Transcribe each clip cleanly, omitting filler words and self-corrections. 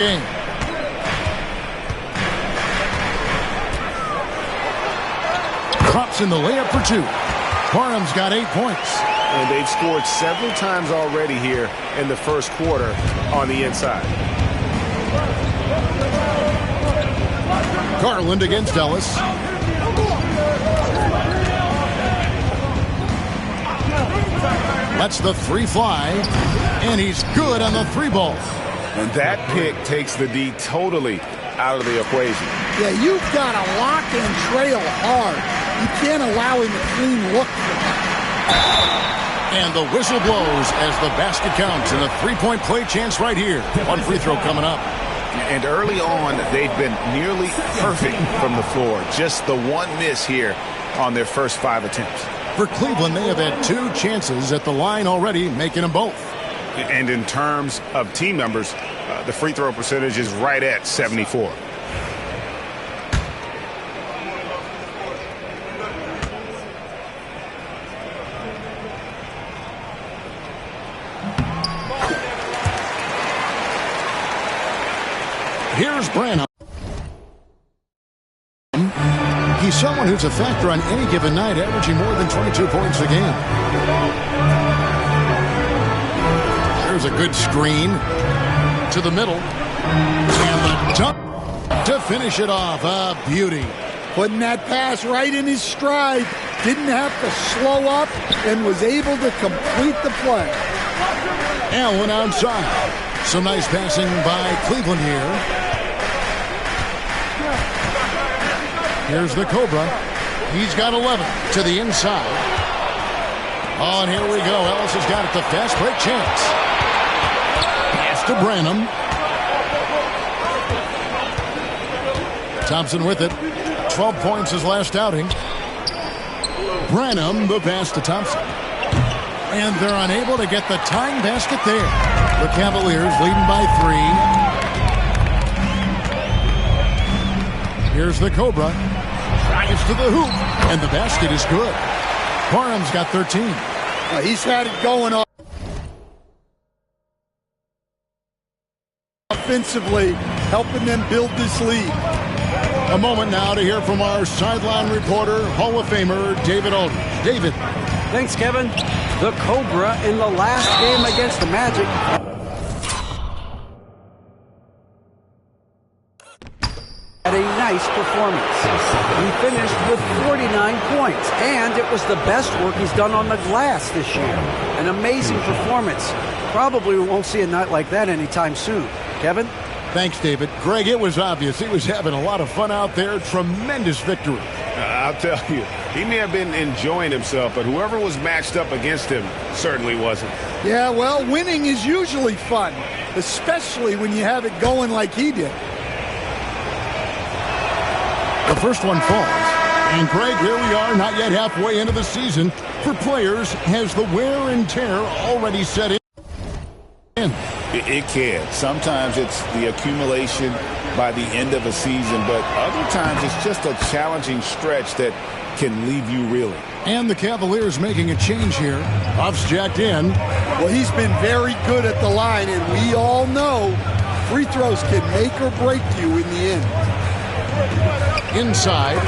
game. Drops in the layup for 2. Parham's got 8 points. And they've scored several times already here in the first quarter on the inside. Garland against Ellis. Lets the 3 fly. And he's good on the 3-ball. And that pick takes the D totally out of the equation. Yeah, you've got to lock and trail hard. You can't allow him a clean look. And the whistle blows as the basket counts and a 3-point play chance right here. 1 free throw coming up. And early on, they've been nearly perfect from the floor. Just the 1 miss here on their first 5 attempts. For Cleveland, they have had 2 chances at the line already, making them both. And in terms of team numbers, the free throw percentage is right at 74. Here's Branham. He's someone who's a factor on any given night, averaging more than 22 points a game. There's a good screen to the middle. And the dunk to finish it off. A beauty. Putting that pass right in his stride. Didn't have to slow up and was able to complete the play. Allen outside. Some nice passing by Cleveland here. Here's the Cobra. He's got 11 to the inside. Oh, and here we go. Ellis has got it. The fast break chance. Pass to Branham. Thompson with it. 12 points his last outing. Branham, the pass to Thompson. And they're unable to get the tying basket there. The Cavaliers leading by 3. Here's the Cobra. Drives to the hoop. And the basket is good. Parham's got 13. He's had it going on offensively, helping them build this lead. A moment now to hear from our sideline reporter, Hall of Famer David Aldridge. David. Thanks, Kevin. The Cobra in the last game against the Magic had a nice performance. He finished with 49 points, and it was the best work he's done on the glass this year. An amazing performance. Probably won't see a night like that anytime soon. Kevin? Thanks, David. Greg, it was obvious he was having a lot of fun out there. Tremendous victory. I'll tell you, he may have been enjoying himself, but whoever was matched up against him certainly wasn't. Yeah, well, winning is usually fun, especially when you have it going like he did. The first one falls. And, Greg, here we are, not yet halfway into the season. For players, has the wear and tear already set in? It can. Sometimes it's the accumulation by the end of a season, but other times it's just a challenging stretch that can leave you reeling. And the Cavaliers making a change here. Buff's jacked in. Well, he's been very good at the line, and we all know free throws can make or break you in the end. Inside.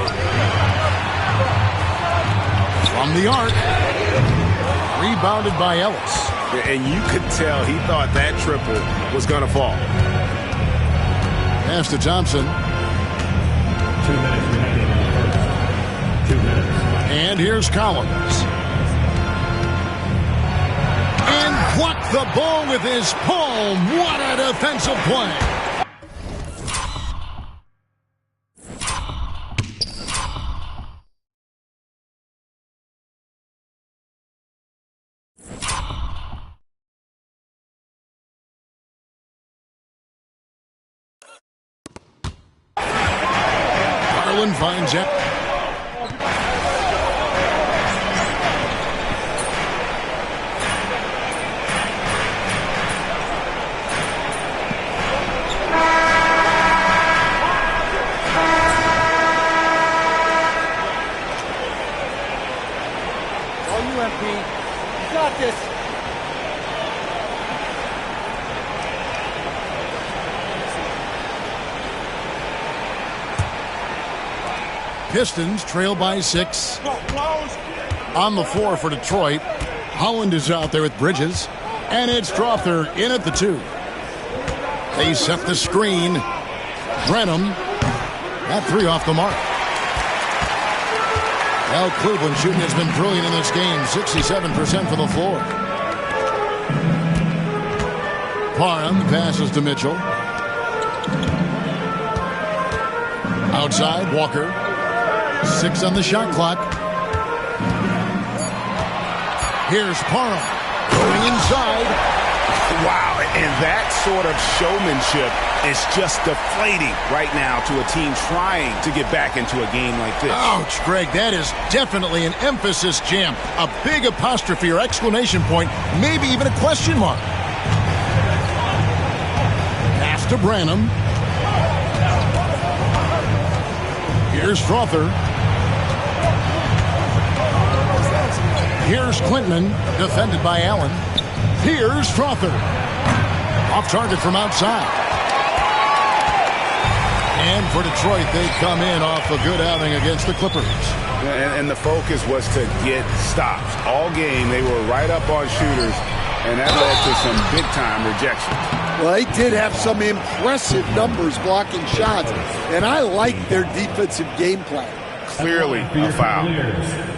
From the arc. Rebounded by Ellis. And you could tell he thought that triple was going to fall. Pass to Thompson. 2 minutes remaining in the first. 2 minutes. And here's Collins. And blocked the ball with his palm. What a defensive play. Finds it. UMP, you got this. Pistons trail by 6. On the floor for Detroit, Holland is out there with Bridges. And it's Strother in at the 2. They set the screen. Brenham. That 3 off the mark. Well, Cleveland shooting has been brilliant in this game. 67% for the floor. Parham passes to Mitchell. Outside, Walker. 6 on the shot clock. Here's Parham going inside. Wow, and that sort of showmanship is just deflating right now to a team trying to get back into a game like this. Ouch, Greg, that is definitely an emphasis jam. A big apostrophe or exclamation point, maybe even a question mark. Pass to Branham. Here's Strother. Here's Clinton, defended by Allen. Here's Strother. Off target from outside. And for Detroit, they come in off a good outing against the Clippers. And the focus was to get stops. All game, they were right up on shooters, and that led to some big-time rejections. Well, they did have some impressive numbers blocking shots, and I like their defensive game plan. Clearly a foul.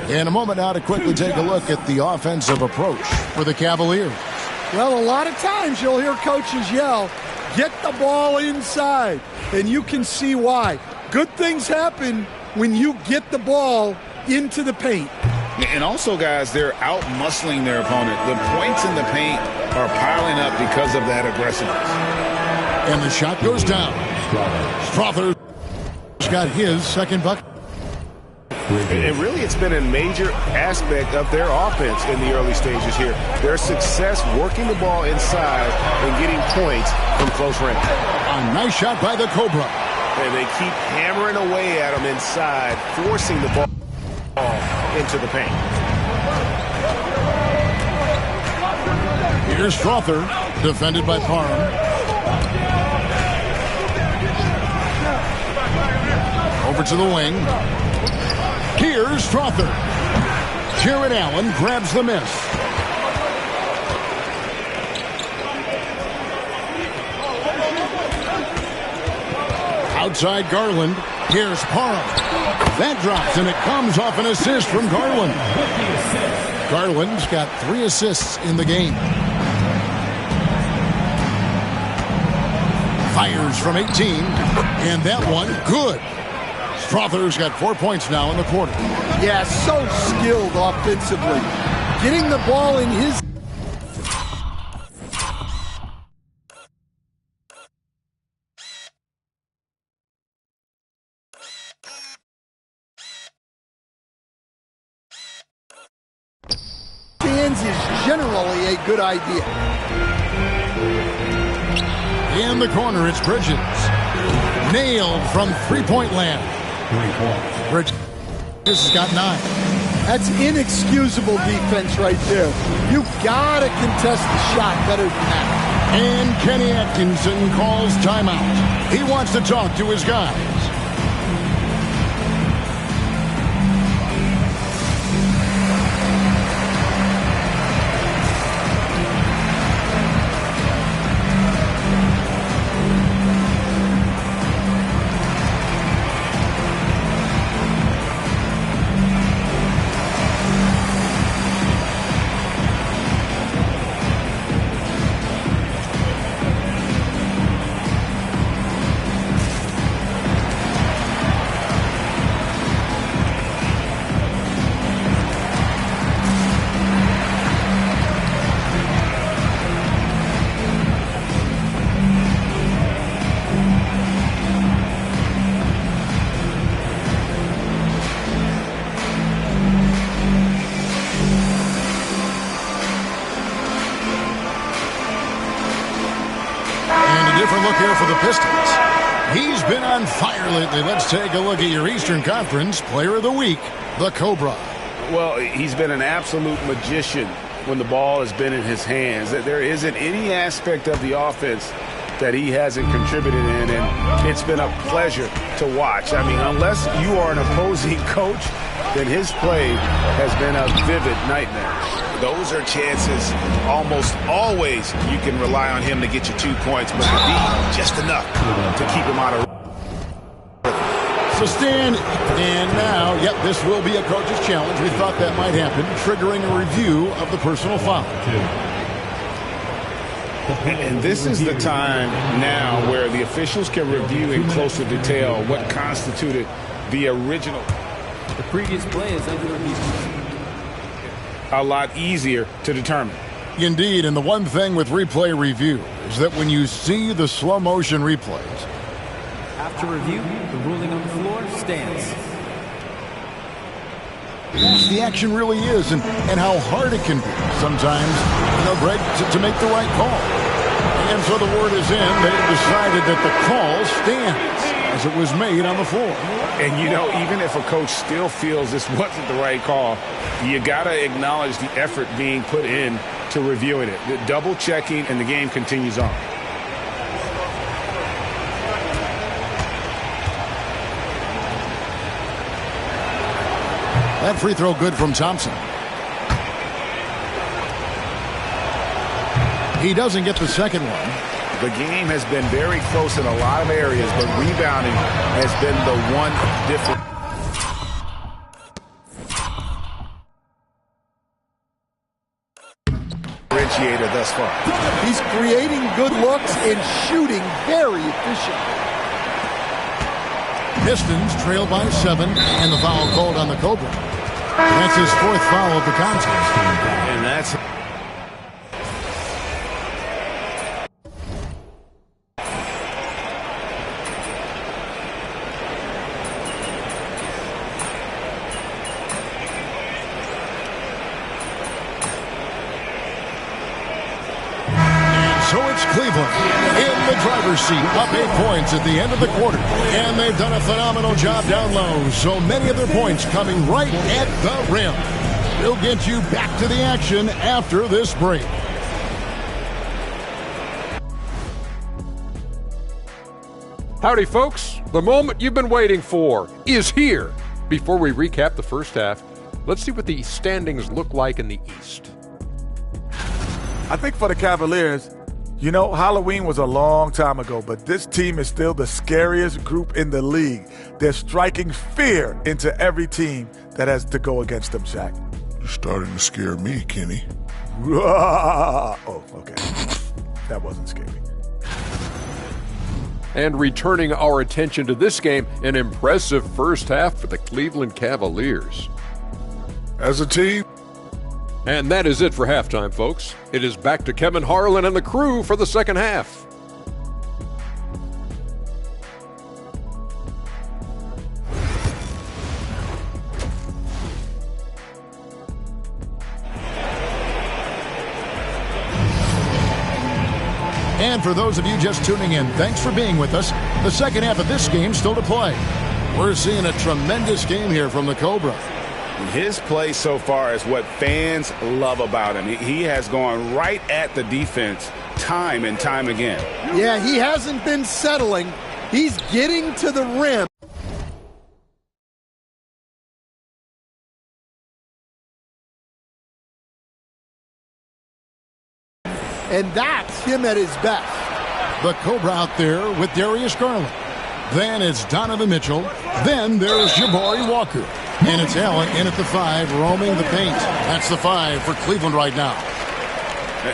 In a moment now to quickly take a look at the offensive approach for the Cavaliers. Well, a lot of times you'll hear coaches yell, get the ball inside, and you can see why. Good things happen when you get the ball into the paint. And also, guys, they're out-muscling their opponent. The points in the paint are piling up because of that aggressiveness. And the shot goes down. Strother's got his second bucket. And really, it's been a major aspect of their offense in the early stages here. Their success working the ball inside and getting points from close range. A nice shot by the Cobra. And they keep hammering away at them inside, forcing the ball into the paint. Here's Strother, defended by Parham. Over to the wing. Here's Strother. Jared Allen grabs the miss. Outside Garland. Here's Parham. That drops, and it comes off an assist from Garland. Garland's got 3 assists in the game. Fires from 18, and that one good. Strother's got 4 points now in the quarter. Yeah, so skilled offensively. Getting the ball in his... hands is generally a good idea. In the corner, it's Bridges. Nailed from three-point land. Bridges has got 9. That's inexcusable defense right there. You gotta contest the shot better than that. And Kenny Atkinson calls timeout. He wants to talk to his guys. Look here for the Pistons. He's been on fire lately. Let's take a look at your Eastern Conference Player of the Week, the Cobra. Well, he's been an absolute magician when the ball has been in his hands. There isn't any aspect of the offense that he hasn't contributed in, and it's been a pleasure to watch. I mean, unless you are an opposing coach, then his play has been a vivid nightmare. Those are chances almost always you can rely on him to get you 2 points, but to be just enough to keep him out of. So stand, and now, yep, this will be a coach's challenge. We thought that might happen, triggering a review of the personal foul. And this is the time now where the officials can review in closer detail what constituted the original. The previous play is under review. A lot easier to determine. Indeed, and the one thing with replay review is that when you see the slow motion replays, after review, the ruling on the floor stands. the action really is and how hard it can be sometimes, Greg, to make the right call. And so the word is in. They've decided that the call stands as it was made on the floor. And, even if a coach still feels this wasn't the right call, you got to acknowledge the effort being put in to reviewing it. The double checking, and the game continues on. That free throw good from Thompson. He doesn't get the second one. The game has been very close in a lot of areas, but rebounding has been the one differentiator thus far. He's creating good looks and shooting very efficient. Pistons trail by 7, and the foul called on the Cobra. That's his 4th foul of the contest. And that's... So it's Cleveland in the driver's seat, up 8 points at the end of the quarter. And they've done a phenomenal job down low. So many of their points coming right at the rim. We'll get you back to the action after this break. Howdy, folks. The moment you've been waiting for is here. Before we recap the first half, let's see what the standings look like in the East. I think for the Cavaliers, Halloween was a long time ago, but this team is still the scariest group in the league. They're striking fear into every team that has to go against them, Shaq. You're starting to scare me, Kenny. Oh, okay. That wasn't scary. And returning our attention to this game, an impressive first half for the Cleveland Cavaliers. As a team, and that is it for halftime, folks. It is back to Kevin Harlan and the crew for the second half. And for those of you just tuning in, thanks for being with us. The second half of this game still to play. We're seeing a tremendous game here from the Cobra. His play so far is what fans love about him. He has gone right at the defense time and time again. Yeah, he hasn't been settling. He's getting to the rim. And that's him at his best. The Cobra out there with Darius Garland. Then it's Donovan Mitchell. Then there's Jabari Walker. And it's Allen in at the 5, roaming the paint. That's the 5 for Cleveland right now.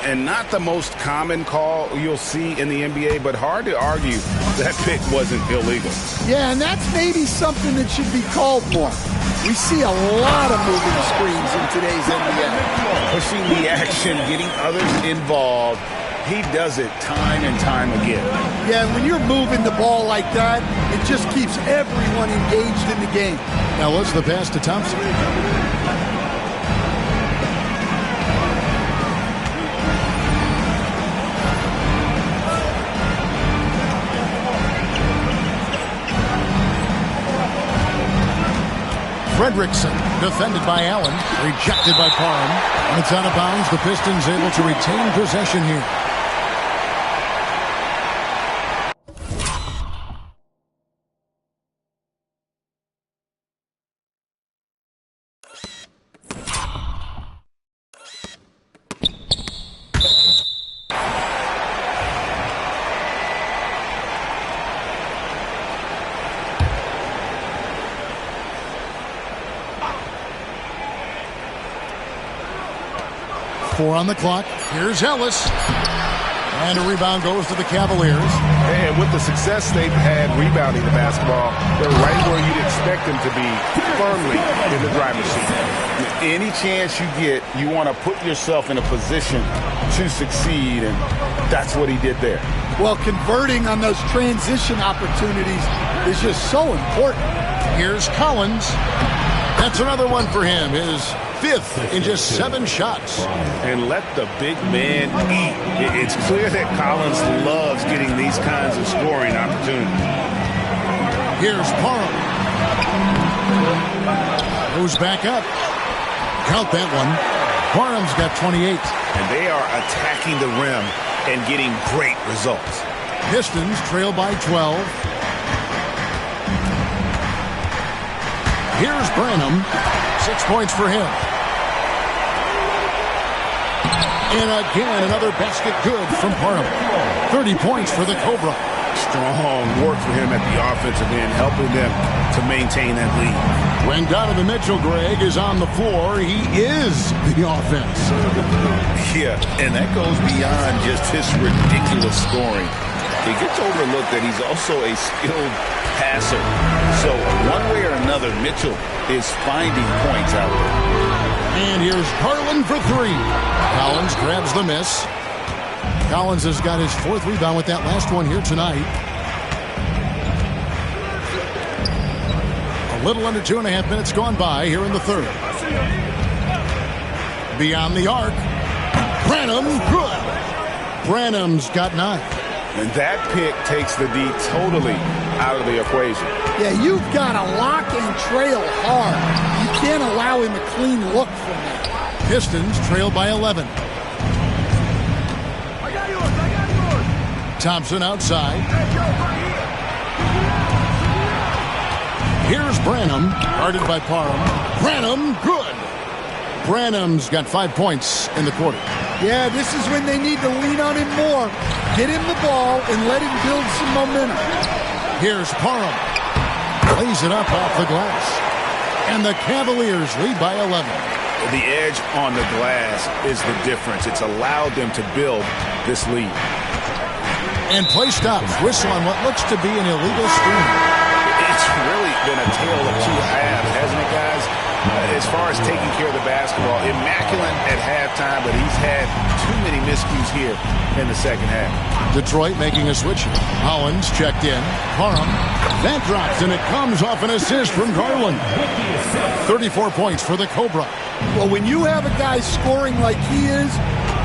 And not the most common call you'll see in the NBA, but hard to argue that pick wasn't illegal. Yeah, and that's maybe something that should be called more. We see a lot of moving screens in today's NBA. Pushing the action, getting others involved. He does it time and time again. Yeah, when you're moving the ball like that, it just keeps everyone engaged in the game. Now what's the pass to Thompson? Fredrickson, defended by Allen, rejected by Parham. And it's out of bounds. The Pistons able to retain possession here. 4 on the clock. Here's Ellis. And a rebound goes to the Cavaliers. And with the success they've had rebounding the basketball, they're right where you'd expect them to be, firmly in the driver's seat. Any chance you get, you want to put yourself in a position to succeed, and that's what he did there. Well, converting on those transition opportunities is just so important. Here's Collins. That's another one for him. His 5th in just 7 shots. And let the big man eat. It's clear that Collins loves getting these kinds of scoring opportunities. Here's Parham. Goes back up. Count that one. Parham's got 28. And they are attacking the rim and getting great results. Pistons trail by 12. Here's Branham. 6 points for him. And again, another basket good from Parham. 30 points for the Cobra. Strong work for him at the offensive end, helping them to maintain that lead. When Donovan Mitchell, Greg, is on the floor, he is the offense. Yeah, and that goes beyond just his ridiculous scoring. It gets overlooked that he's also a skilled passer. So one way or another, Mitchell is finding points out there. And here's Garland for 3. Collins grabs the miss. Collins has got his 4th rebound with that last one here tonight. A little under 2.5 minutes gone by here in the 3rd. Beyond the arc. Branham, good. Branham's got 9. And that pick takes the D totally out of the equation. Yeah, you've got to lock and trail hard. You can't allow him a clean look from that. Pistons trail by 11. Thompson outside. Here's Branham, guarded by Parham. Branham, good. Branham's got 5 points in the quarter. Yeah, this is when they need to lean on him more. Get him the ball and let him build some momentum. Here's Parham. Lays it up off the glass. And the Cavaliers lead by 11. The edge on the glass is the difference. It's allowed them to build this lead. And play stops. Whistle on what looks to be an illegal screen. It's really been a tale of 2 halves, hasn't it, guys? As far as taking care of the basketball, immaculate at halftime, but he's had too many miscues here in the second half. Detroit making a switch. Hollins checked in. Parham. That drops, and it comes off an assist from Garland. 34 points for the Cobra. Well, when you have a guy scoring like he is,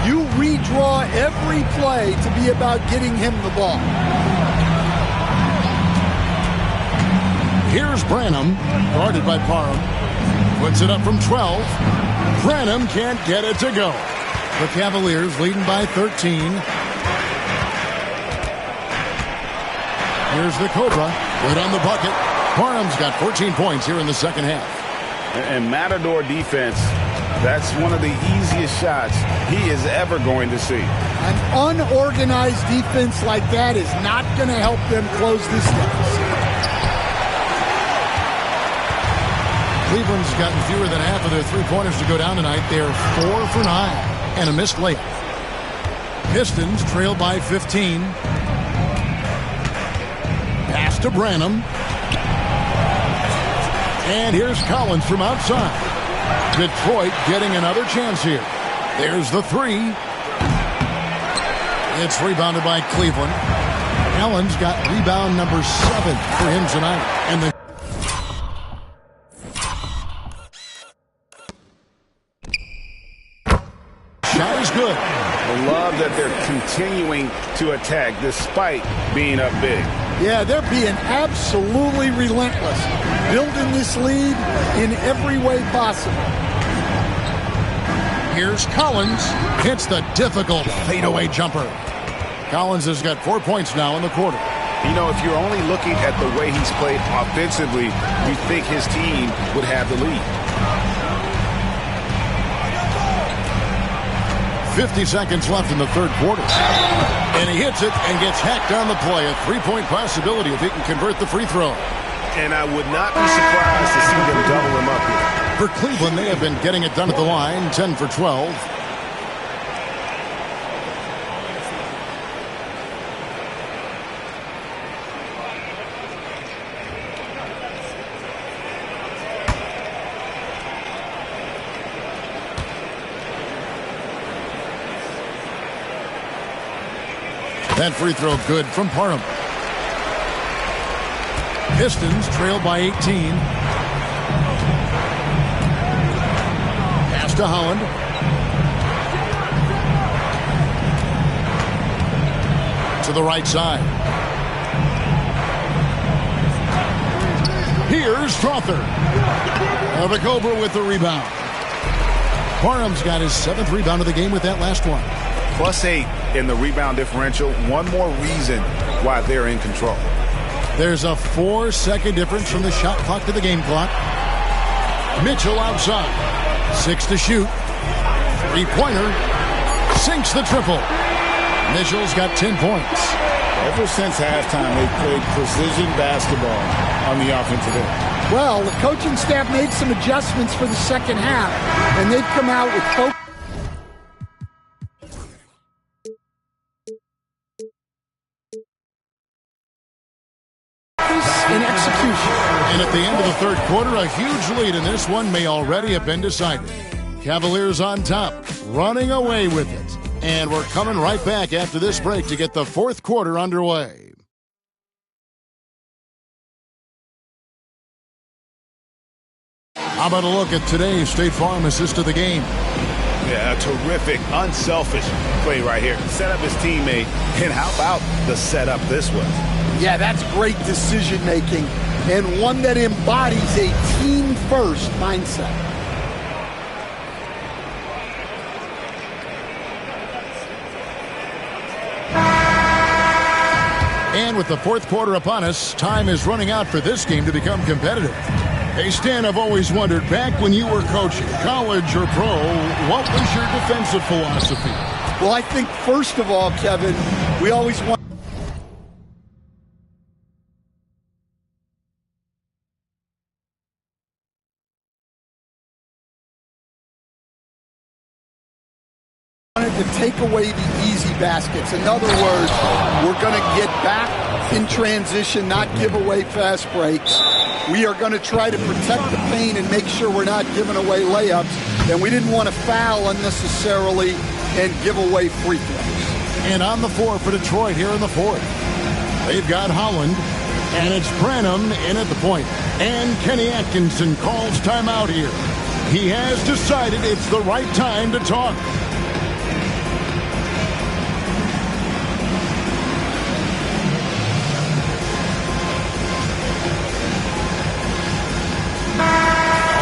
you redraw every play to be about getting him the ball. Here's Branham, guarded by Parham. Puts it up from 12. Branham can't get it to go. The Cavaliers leading by 13. Here's the Cobra. Right on the bucket. Parham's got 14 points here in the second half. And Matador defense, that's one of the easiest shots he is ever going to see. An unorganized defense like that is not going to help them close this deficit. Cleveland's gotten fewer than half of their three-pointers to go down tonight. They're 4 for 9 and a missed layup. Pistons trail by 15. Pass to Branham. And here's Collins from outside. Detroit getting another chance here. There's the 3. It's rebounded by Cleveland. Allen's got rebound number 7 for him tonight. And the shot is good. I love that they're continuing to attack despite being up big. Yeah, they're being absolutely relentless, building this lead in every way possible. Here's Collins. Hits the difficult fadeaway jumper. Collins has got 4 points now in the quarter. You know, if you're only looking at the way he's played offensively, you think his team would have the lead. 50 seconds left in the third quarter. And he hits it and gets hacked on the play. A 3-point possibility if he can convert the free throw. And I would not be surprised to see them double him up here. For Cleveland, they have been getting it done at the line, 10 for 12. That free throw good from Parham. Pistons trail by 18. Pass to Holland. To the right side. Here's Strother. The Cobra with the rebound. Parham's got his 7th rebound of the game with that last one. +8 in the rebound differential. One more reason why they're in control. There's a 4-second difference from the shot clock to the game clock. Mitchell outside. 6 to shoot. 3-pointer. Sinks the triple. Mitchell's got 10 points. Ever since halftime, they've played precision basketball on the offensive end. Well, the coaching staff made some adjustments for the second half, and they've come out with focus and execution. And at the end of the third quarter, a huge lead in this one may already have been decided. Cavaliers on top, running away with it. And we're coming right back after this break to get the fourth quarter underway. How about a look at today's State Farm assist of the game? Yeah, a terrific, unselfish play right here. Set up his teammate, and how about the setup this was? Yeah, that's great decision-making, and one that embodies a team-first mindset. And with the fourth quarter upon us, time is running out for this game to become competitive. Hey, Stan, I've always wondered, back when you were coaching, college or pro, what was your defensive philosophy? Well, I think, first of all, Kevin, we always want to take away the easy baskets. In other words, we're going to get back in transition, not give away fast breaks. We are going to try to protect the paint and make sure we're not giving away layups. And we didn't want to foul unnecessarily and give away free throws. And on the floor for Detroit here in the fourth, they've got Holland, and it's Branham in at the point. And Kenny Atkinson calls timeout here. He has decided it's the right time to talk.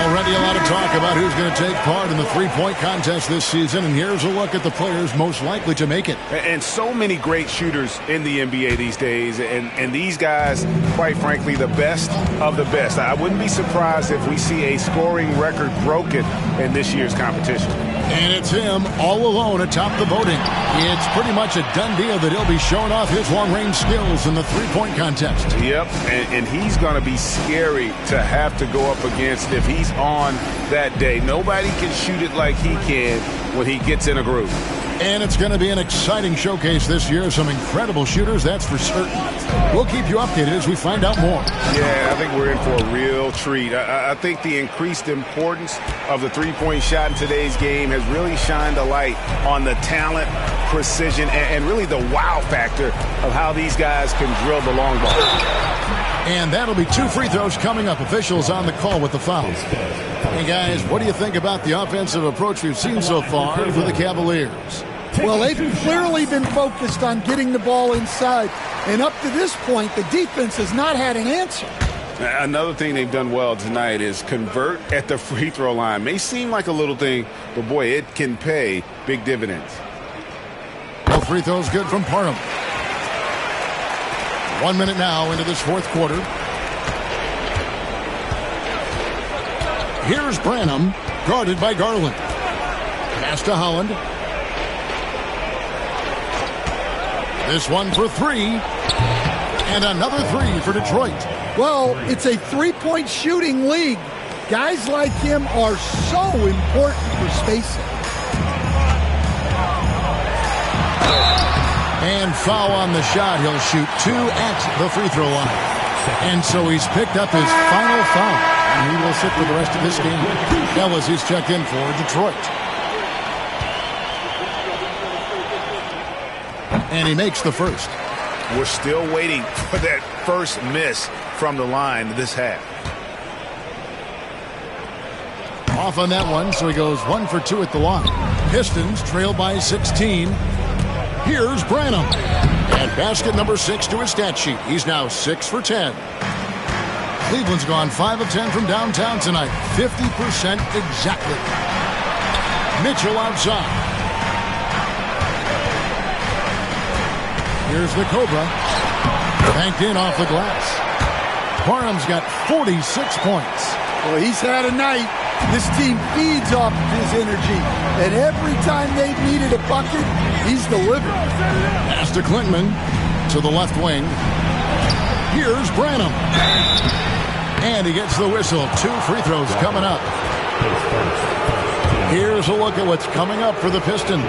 Already a lot of talk about who's going to take part in the three-point contest this season, and here's a look at the players most likely to make it. And so many great shooters in the NBA these days, and these guys, quite frankly, the best of the best. I wouldn't be surprised if we see a scoring record broken in this year's competition. And it's him all alone atop the voting. It's pretty much a done deal that he'll be showing off his long-range skills in the three-point contest. Yep, and he's going to be scary to have to go up against if he's on that day. Nobody can shoot it like he can when he gets in a groove. And it's going to be an exciting showcase this year. Some incredible shooters, that's for certain. We'll keep you updated as we find out more. Yeah, I think we're in for a real treat. I think the increased importance of the three-point shot in today's game has really shined a light on the talent, precision, and really the wow factor of how these guys can drill the long ball. And that'll be 2 free throws coming up. Officials on the call with the fouls. Hey, guys, what do you think about the offensive approach we've seen so far for the Cavaliers? Well, they've clearly been focused on getting the ball inside. And up to this point, the defense has not had an answer. Another thing they've done well tonight is convert at the free throw line. May seem like a little thing, but boy, it can pay big dividends. Both free throws good from Parham. 1 minute now into this fourth quarter. Here's Branham, guarded by Garland. Pass to Holland. This one for 3. And another 3 for Detroit. Well, it's a three-point shooting league. Guys like him are so important for spacing. And foul on the shot. He'll shoot 2 at the free throw line. And so he's picked up his final foul. And he will sit for the rest of this game. Ellis, he's checked in for Detroit. And he makes the first. We're still waiting for that first miss from the line this half. Off on that one, so he goes 1 for 2 at the line. Pistons trail by 16. Here's Branham. And basket number 6 to his stat sheet. He's now 6 for 10. Cleveland's gone 5 of 10 from downtown tonight. 50% exactly. Mitchell outside. Here's the Cobra. Banked in off the glass. Parham's got 46 points. Well, he's had a night. This team feeds off of his energy. And every time they've needed a bucket, he's delivered. Pass to Klintman to the left wing. Here's Branham. And he gets the whistle. 2 free throws coming up. Here's a look at what's coming up for the Pistons.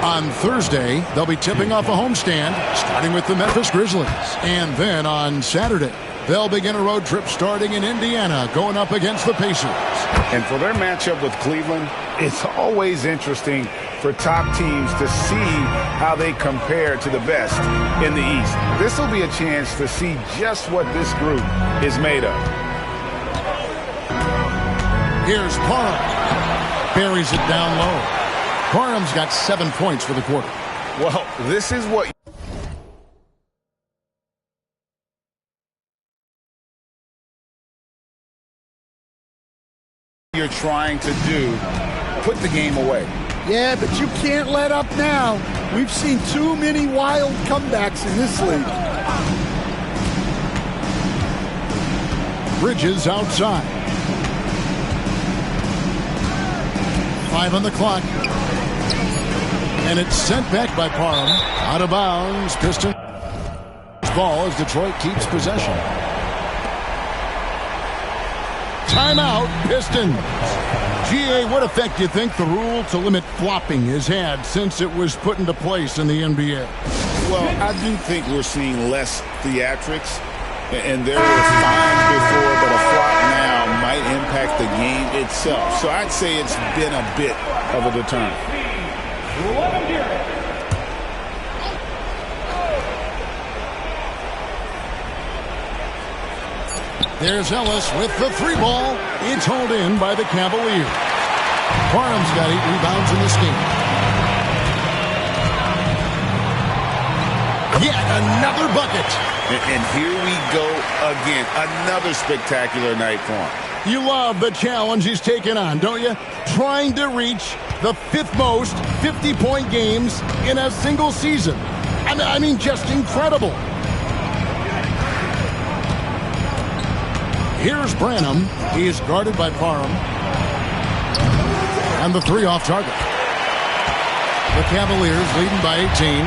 On Thursday, they'll be tipping off a homestand, starting with the Memphis Grizzlies. And then on Saturday, they'll begin a road trip starting in Indiana, going up against the Pacers. And for their matchup with Cleveland, it's always interesting for top teams to see how they compare to the best in the East. This will be a chance to see just what this group is made of. Here's Parham. Buries it down low. Parham's got 7 points for the quarter. Well, this is what you're trying to do. Put the game away. Yeah, but you can't let up now. We've seen too many wild comebacks in this league. Bridges outside. 5 on the clock. And it's sent back by Parham. Out of bounds. Pistons ball as Detroit keeps possession. Timeout, Pistons. GA, what effect do you think the rule to limit flopping has had since it was put into place in the NBA? Well, I do think we're seeing less theatrics. And there were fines before, but a flop now might impact the game itself. So I'd say it's been a bit of a deterrent. There's Ellis with the 3 ball. It's hauled in by the Cavaliers. Parham's got 8 rebounds in this game. Yet another bucket. And here we go again. Another spectacular night for him. You love the challenge he's taken on, don't you? Trying to reach the 5th most 50-point games in a single season. I mean, just incredible. Here's Branham. He is guarded by Parham. And the 3 off target. The Cavaliers leading by 18.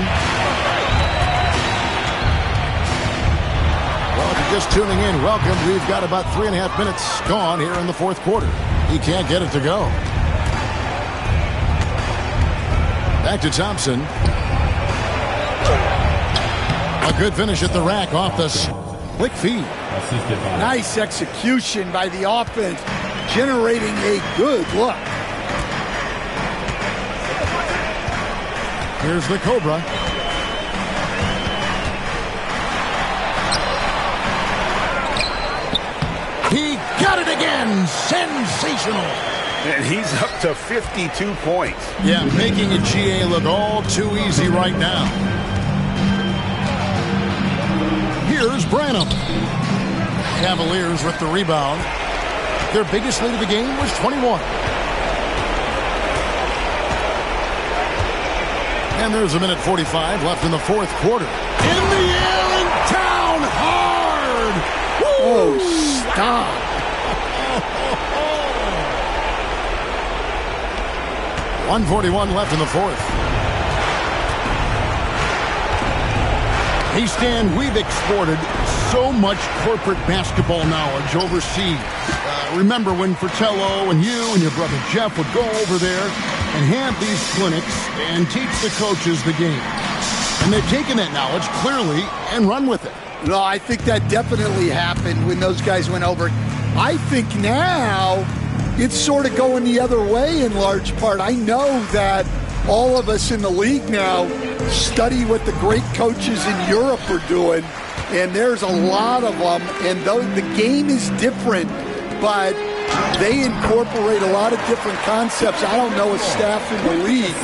Well, if you're just tuning in, welcome. We've got about 3.5 minutes gone here in the 4th quarter. He can't get it to go. Back to Thompson. A good finish at the rack off the slick feed. Nice execution by the offense, generating a good look. Here's the Cobra. He got it again. Sensational. And he's up to 52 points. Yeah, making a GA look all too easy right now. Here's Branham. Cavaliers with the rebound. Their biggest lead of the game was 21. And there's 1:45 left in the 4th quarter. In the air and down hard. Woo! Oh, stop. 1:41 left in the 4th. Hey, Stan, we've exported so much corporate basketball knowledge overseas. Remember when Fratello and you and your brother Jeff would go over there and have these clinics and teach the coaches the game. And they've taken that knowledge clearly and run with it. No, I think that definitely happened when those guys went over. I think now it's sort of going the other way in large part. I know that all of us in the league now study what the great coaches in Europe are doing, and there's a lot of them, and though the game is different, but they incorporate a lot of different concepts. I don't know a staff in the league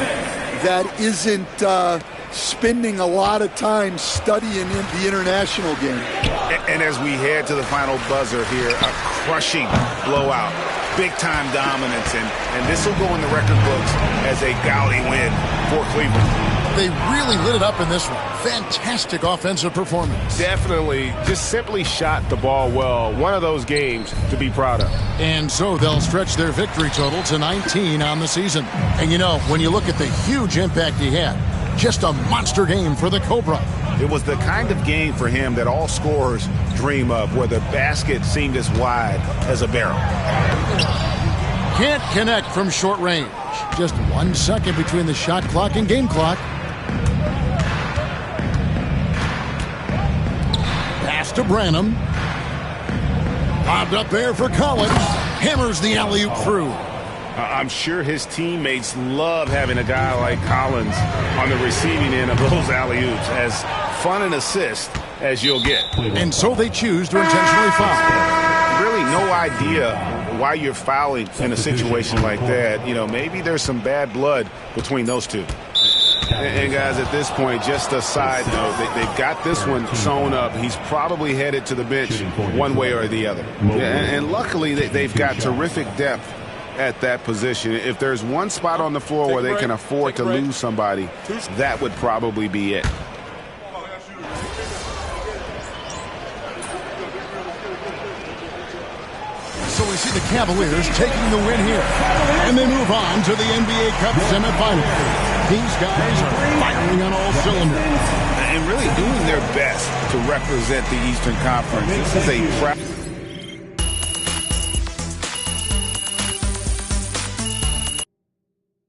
that isn't spending a lot of time studying the international game. And as we head to the final buzzer here, a crushing blowout, big-time dominance, and this will go in the record books as a gaudy win for Cleveland. They really lit it up in this one. Fantastic offensive performance. Definitely just simply shot the ball well. One of those games to be proud of. And so they'll stretch their victory total to 19 on the season. And you know, when you look at the huge impact he had, just a monster game for the Cobra. It was the kind of game for him that all scorers dream of, where the basket seemed as wide as a barrel. Can't connect from short range. Just 1 second between the shot clock and game clock. Pass to Branham. Bobbed up there for Collins. Hammers the alley-oop through. I'm sure his teammates love having a guy like Collins on the receiving end of those alley-oops. As fun an assist as you'll get. And so they choose to intentionally foul. Really no idea why you're fouling in a situation like that. You know, maybe there's some bad blood between those two. And guys, at this point, just a side note, they've got this one sewn up. He's probably headed to the bench one way or the other. And luckily, they've got terrific depth at that position. If there's one spot on the floor where they can afford to lose somebody, that would probably be it. So we see the Cavaliers taking the win here. And they move on to the NBA Cup semifinals. These guys are firing on all cylinders. And really doing their best to represent the Eastern Conference. This is a